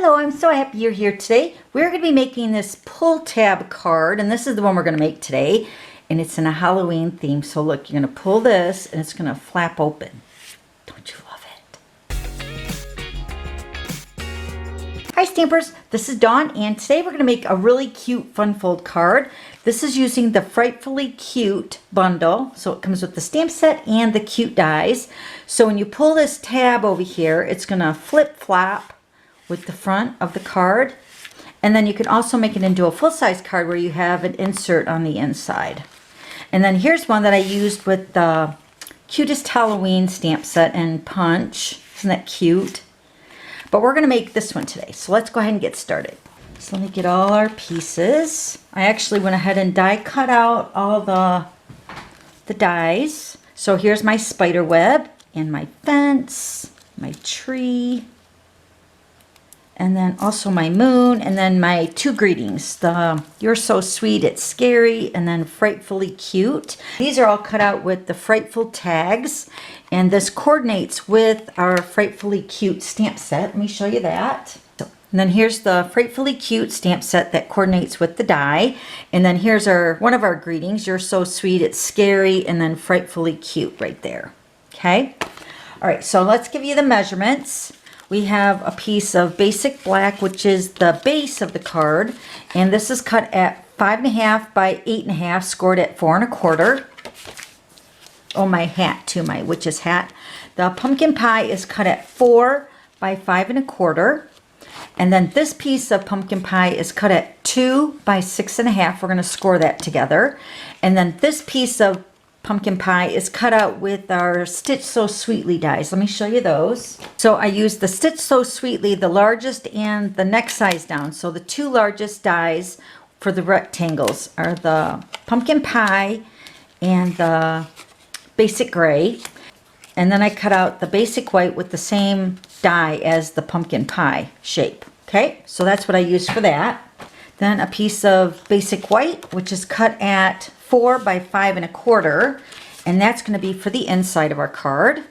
Hello, I'm so happy you're here today. We're going to be making this pull tab card, and this is the one we're going to make today. And it's in a Halloween theme. So look, you're going to pull this and it's going to flap open. Don't you love it? Hi Stampers, this is Dawn, and today we're going to make a really cute fun fold card. This is using the Frightfully Cute bundle. So it comes with the stamp set and the cute dies. So when you pull this tab over here, it's going to flip flop with the front of the card, and then you can also make it into a full-size card where you have an insert on the inside. And then here's one that I used with the cutest Halloween stamp set and punch. Isn't that cute? But we're going to make this one today, so let's go ahead and get started. So let me get all our pieces. I actually went ahead and die cut out all the dies. So here's my spider web and my fence, my tree, and then also my moon, and then my two greetings. The You're So Sweet, It's Scary, and then Frightfully Cute. These are all cut out with the Frightful tags, and this coordinates with our Frightfully Cute stamp set. Let me show you that. And then here's the Frightfully Cute stamp set that coordinates with the die. And then here's one of our greetings. You're so sweet, it's scary, and then Frightfully Cute right there. Okay? All right, so let's give you the measurements. We have a piece of basic black, which is the base of the card, and this is cut at 5.5 by 8.5, scored at 4 1/4. Oh, my hat too, my witch's hat. The pumpkin pie is cut at 4 by 5 1/4, and then this piece of pumpkin pie is cut at 2 by 6.5. We're going to score that together, and then this piece of pumpkin pie is cut out with our Stitch So Sweetly dies. Let me show you those. So I used the Stitch So Sweetly, the largest and the next size down. So the two largest dies for the rectangles are the pumpkin pie and the basic gray. And then I cut out the basic white with the same die as the pumpkin pie shape. Okay, so that's what I used for that. Then a piece of basic white, which is cut at 4 by 5 1/4, and that's going to be for the inside of our card.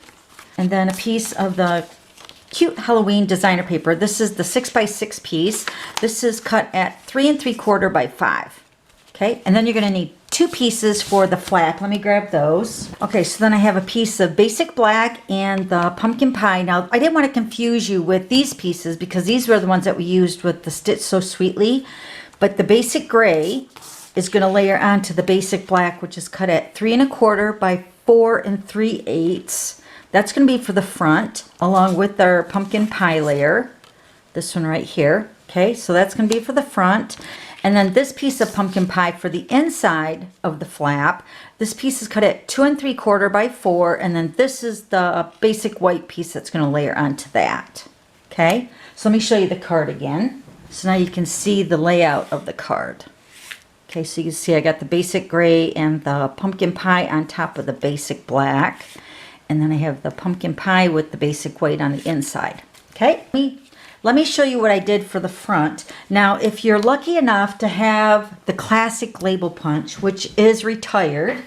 And then a piece of the cute Halloween designer paper. This is the 6 by 6 piece. This is cut at 3 3/4 by 5. Okay, and then you're going to need two pieces for the flap. Let me grab those. Okay, so then I have a piece of basic black and the pumpkin pie. Now, I didn't want to confuse you with these pieces because these were the ones that we used with the Stitch So Sweetly, but the basic gray is going to layer onto the basic black, which is cut at 3 1/4 by 4 3/8. That's going to be for the front, along with our pumpkin pie layer. This one right here. Okay, so that's going to be for the front. And then this piece of pumpkin pie for the inside of the flap. This piece is cut at 2 3/4 by 4, and then this is the basic white piece that's going to layer onto that. Okay, so let me show you the card again. So now you can see the layout of the card. Okay, so you can see I got the basic gray and the pumpkin pie on top of the basic black. And then I have the pumpkin pie with the basic white on the inside. Okay, let me show you what I did for the front. Now, if you're lucky enough to have the classic label punch, which is retired,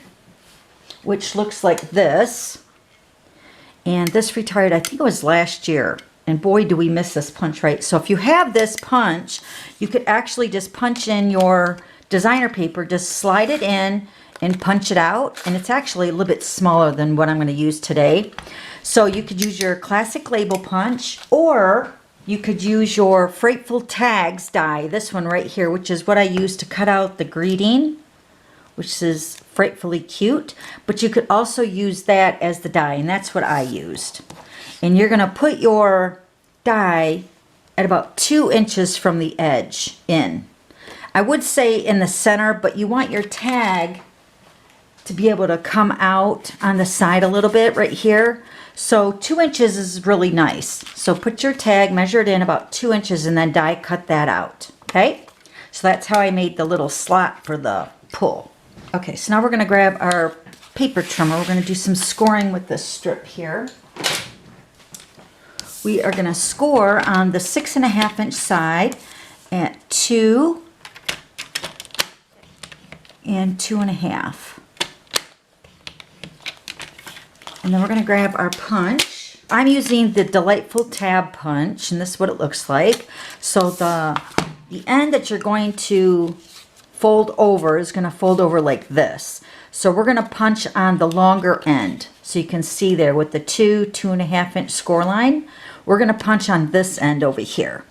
which looks like this. And this retired, I think it was last year. And boy, do we miss this punch, right? So if you have this punch, you could actually just punch in your designer paper, just slide it in and punch it out, and it's actually a little bit smaller than what I'm going to use today. So you could use your classic label punch, or you could use your Frightful tags die, this one right here, which is what I used to cut out the greeting, which is Frightfully Cute, but you could also use that as the die, and that's what I used. And you're going to put your die at about 2 inches from the edge in. I would say in the center, but you want your tag to be able to come out on the side a little bit right here. So 2 inches is really nice. So put your tag, measure it in about 2 inches, and then die cut that out. Okay? So that's how I made the little slot for the pull. Okay, so now we're going to grab our paper trimmer. We're going to do some scoring with this strip here. We are going to score on the 6.5 inch side at 2 and 2.5. And then we're going to grab our punch. I'm using the Delightful Tab Punch, and this is what it looks like. So the end that you're going to fold over is going to fold over like this. So we're going to punch on the longer end. So you can see there with the 2.5 inch score line, we're going to punch on this end over here.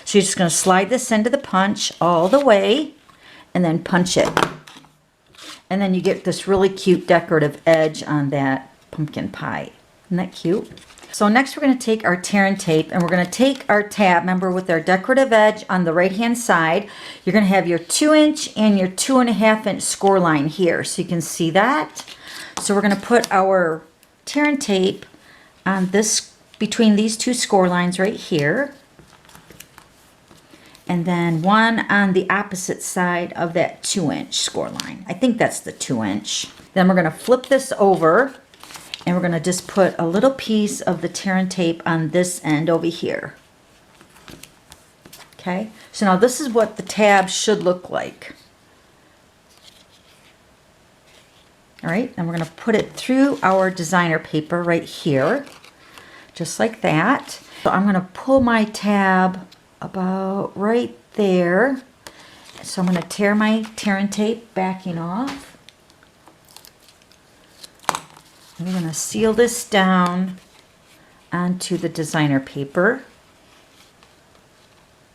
So you're just going to slide this into the punch all the way and then punch it. And then you get this really cute decorative edge on that pumpkin pie. Isn't that cute? So next we're going to take our tear and tape, and we're going to take our tab, remember, with our decorative edge on the right hand side. You're going to have your 2 inch and your 2.5 inch score line here, so you can see that. So we're going to put our tear and tape on this, between these two score lines right here, and then one on the opposite side of that 2 inch score line. I think that's the 2 inch. Then we're going to flip this over, and we're going to just put a little piece of the tear and tape on this end over here. Okay, so now this is what the tab should look like. All right, and we're going to put it through our designer paper right here, just like that. So I'm going to pull my tab about right there. So I'm going to tear my tear and tape backing off. We're going to seal this down onto the designer paper.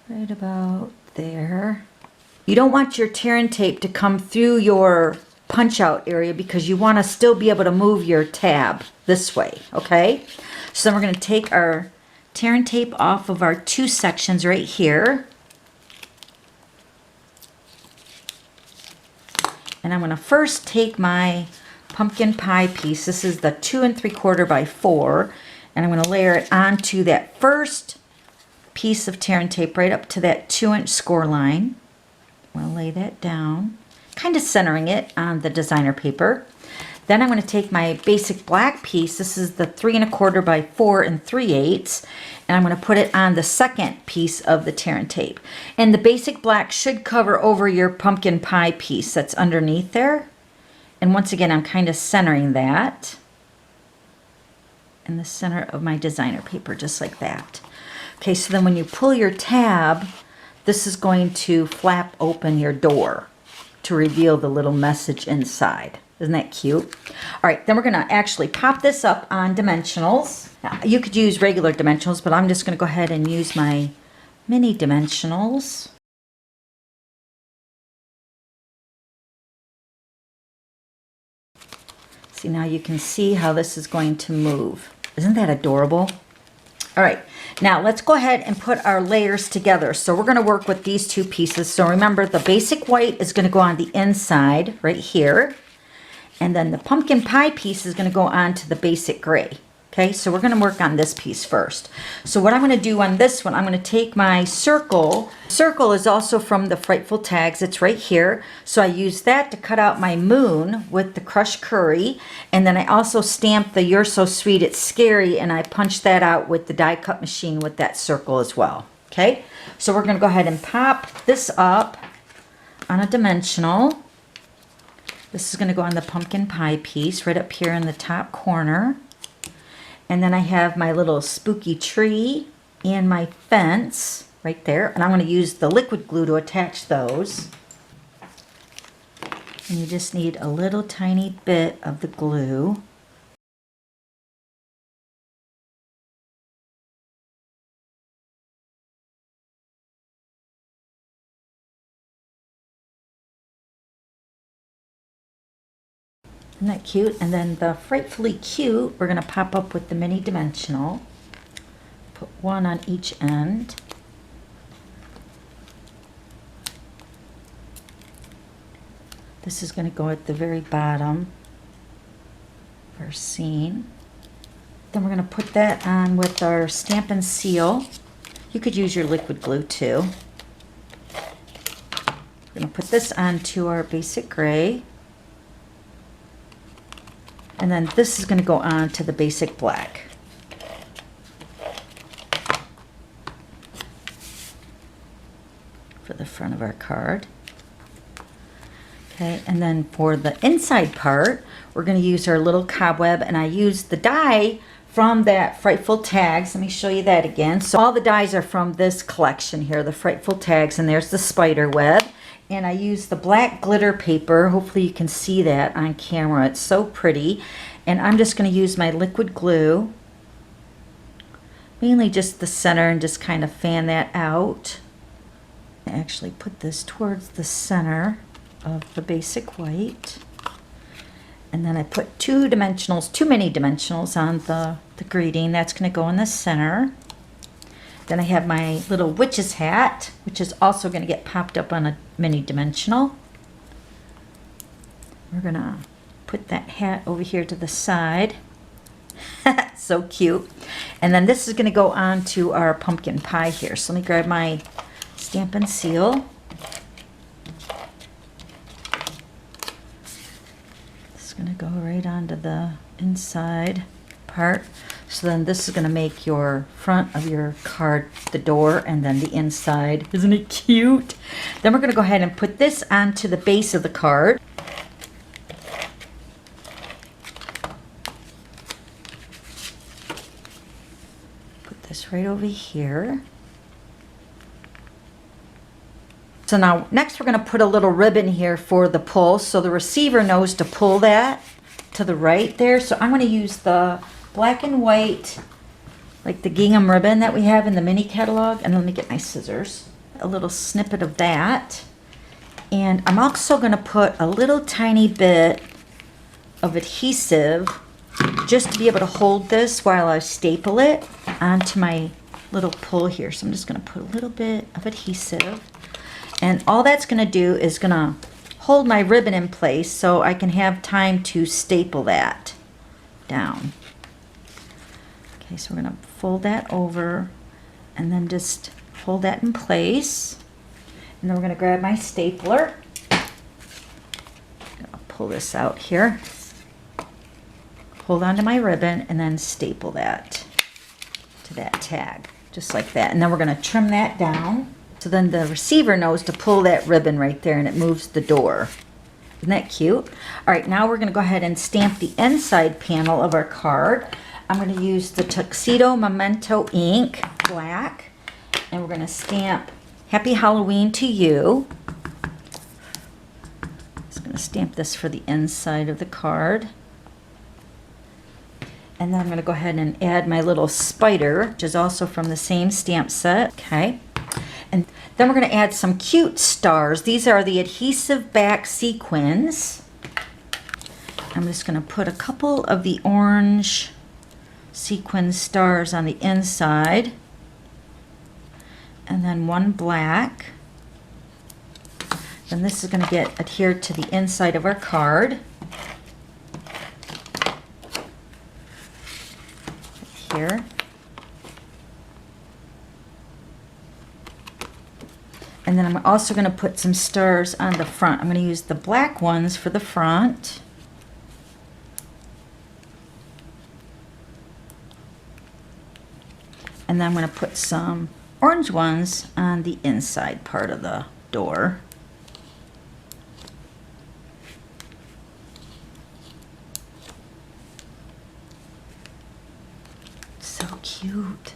Right about there. You don't want your tear and tape to come through your punch out area because you want to still be able to move your tab this way, okay? So then we're going to take our tear and tape off of our two sections right here. And I'm going to first take my pumpkin pie piece. This is the 2 3/4 by 4, and I'm going to layer it onto that first piece of tear and tape right up to that 2 inch score line. I'm going to lay that down, kind of centering it on the designer paper. Then I'm going to take my basic black piece. This is the 3 1/4 by 4 3/8, and I'm going to put it on the second piece of the tear and tape. And the basic black should cover over your pumpkin pie piece that's underneath there. And once again, I'm kind of centering that in the center of my designer paper, just like that. Okay, so then when you pull your tab, this is going to flap open your door to reveal the little message inside. Isn't that cute? All right, then we're going to actually pop this up on dimensionals. Now, you could use regular dimensionals, but I'm just going to go ahead and use my mini dimensionals. See, now you can see how this is going to move. Isn't that adorable? All right, now let's go ahead and put our layers together. So we're going to work with these two pieces. So remember, the basic white is going to go on the inside right here. And then the pumpkin pie piece is going to go on to the basic gray. Okay, so we're going to work on this piece first. So what I'm going to do on this one, I'm going to take my circle. Circle is also from the Frightful tags. It's right here. So I use that to cut out my moon with the crushed curry. And then I also stamped the You're So Sweet, It's Scary, and I punched that out with the die cut machine with that circle as well. Okay, so we're going to go ahead and pop this up on a dimensional. This is going to go on the pumpkin pie piece right up here in the top corner. And then I have my little spooky tree and my fence right there. And I'm going to use the liquid glue to attach those. And you just need a little tiny bit of the glue. Isn't that cute? And then the Frightfully Cute, we're going to pop up with the mini dimensional. Put one on each end. This is going to go at the very bottom of our scene. Then we're going to put that on with our Stamp and Seal. You could use your liquid glue too. We're going to put this onto our basic gray. And then this is going to go on to the basic black. For the front of our card. Okay, and then for the inside part, we're going to use our little cobweb, and I used the die from that Frightful tags. Let me show you that again. So all the dies are from this collection here, the Frightful tags, and there's the spider web. And I use the black glitter paper. Hopefully you can see that on camera. It's so pretty. And I'm just going to use my liquid glue, mainly just the center, and just kind of fan that out. I actually put this towards the center of the basic white. And then I put too many dimensionals on the greeting. That's going to go in the center. Then I have my little witch's hat, which is also going to get popped up on a mini dimensional. We're going to put that hat over here to the side. So cute. And then this is going to go on to our pumpkin pie here. So let me grab my Stampin' Seal. It's going to go right onto the inside part. So then this is going to make your front of your card the door, and then the inside. Isn't it cute? Then we're going to go ahead and put this onto the base of the card. Put this right over here. So now next we're going to put a little ribbon here for the pull, so the receiver knows to pull that to the right there. So I'm going to use the black and white, like the gingham ribbon that we have in the mini catalog. And let me get my scissors. A little snippet of that. And I'm also going to put a little tiny bit of adhesive just to be able to hold this while I staple it onto my little pull here. So I'm just going to put a little bit of adhesive. And all that's going to do is going to hold my ribbon in place so I can have time to staple that down. Okay, so we're going to fold that over and then just hold that in place. And then we're going to grab my stapler. I'll pull this out here. Hold onto my ribbon and then staple that to that tag, just like that. And then we're going to trim that down. So then the receiver knows to pull that ribbon right there and it moves the door. Isn't that cute? All right, now we're going to go ahead and stamp the inside panel of our card. I'm going to use the Tuxedo Memento ink, black, and we're going to stamp Happy Halloween to You. Just going to stamp this for the inside of the card. And then I'm going to go ahead and add my little spider, which is also from the same stamp set. Okay. And then we're going to add some cute stars. These are the adhesive back sequins. I'm just going to put a couple of the orange sequin stars on the inside. And then one black. Then this is going to get adhered to the inside of our card. Here. And then I'm also going to put some stars on the front. I'm going to use the black ones for the front. And then I'm going to put some orange ones on the inside part of the door. So cute.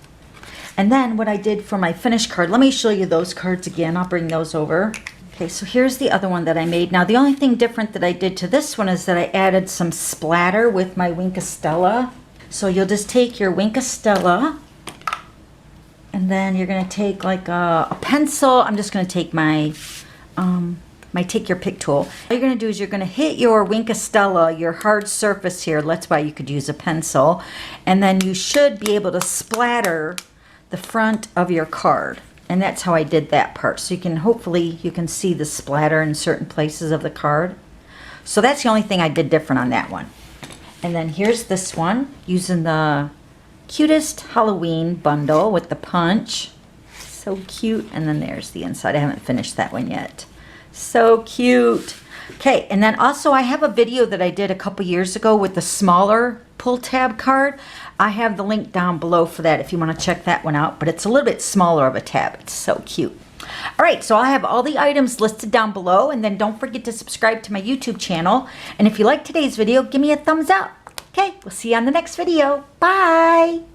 And then what I did for my finished card, let me show you those cards again. I'll bring those over. Okay, so here's the other one that I made. Now the only thing different that I did to this one is that I added some splatter with my Wink Stella. So you'll just take your Wink Stella and then you're going to take like a pencil. I'm just going to take my take your pick tool. All you're going to do is you're going to hit your Wink Stella, your hard surface here. That's why you could use a pencil. And then you should be able to splatter the front of your card. And that's how I did that part. So you can, hopefully you can see the splatter in certain places of the card. So that's the only thing I did different on that one. And then here's this one using the cutest Halloween bundle with the punch. So cute. And then there's the inside. I haven't finished that one yet. So cute. Okay, and then also I have a video that I did a couple years ago with the smaller pull tab card. I have the link down below for that if you want to check that one out, but it's a little bit smaller of a tab. It's so cute. All right, so I have all the items listed down below, and then don't forget to subscribe to my YouTube channel. And if you like today's video, give me a thumbs up. Okay, we'll see you on the next video. Bye!